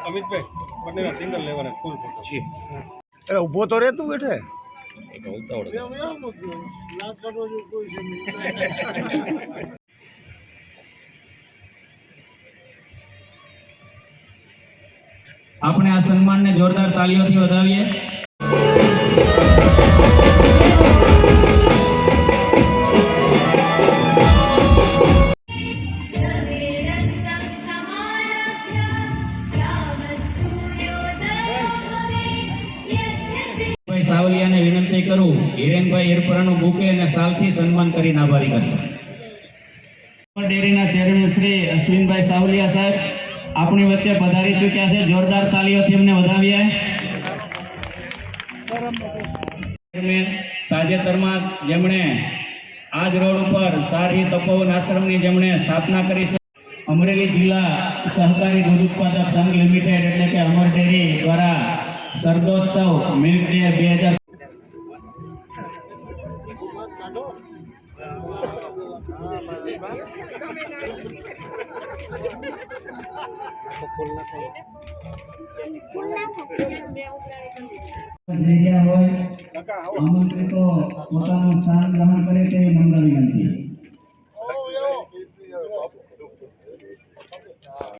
અમિતભાઈ બંને સિંગલ લેવાના ફૂલ ફોટો છે. અરે ઊભો તો રે તું બેઠે. આપણે આ સન્માનને જોરદાર તાળીઓથી વધાવીએ. સાવલિયાને વિનંતી કરું હિરેનભાઈ હિરપરાનું બુકે અને સાલથી સન્માન કરીને આભારી કરશે. ડેરીના ચેરમેન શ્રી અશ્વિનભાઈ સાવલિયા સાહેબ આપણી વચ્ચે પધારી ચૂક્યા છે. જોરદાર તાળીઓથી એમને વધાવીએ. તાજેતરમાં જેમણે આજ રોડ ઉપર સારી તપોવન આશ્રમની જેમણે સ્થાપના કરી છે. અમરેલી જિલ્લા સહકારી દૂધ ઉત્પાદક સંઘ લિમિટેડ એટલે કે અમર ડેરી દ્વારા સરદોત્સવ મિલ્ક ડે 2000 આમંત્રિતો પોતાનું સ્થાન ગ્રહણ કરે તેવી નમ્ર વિનંતી.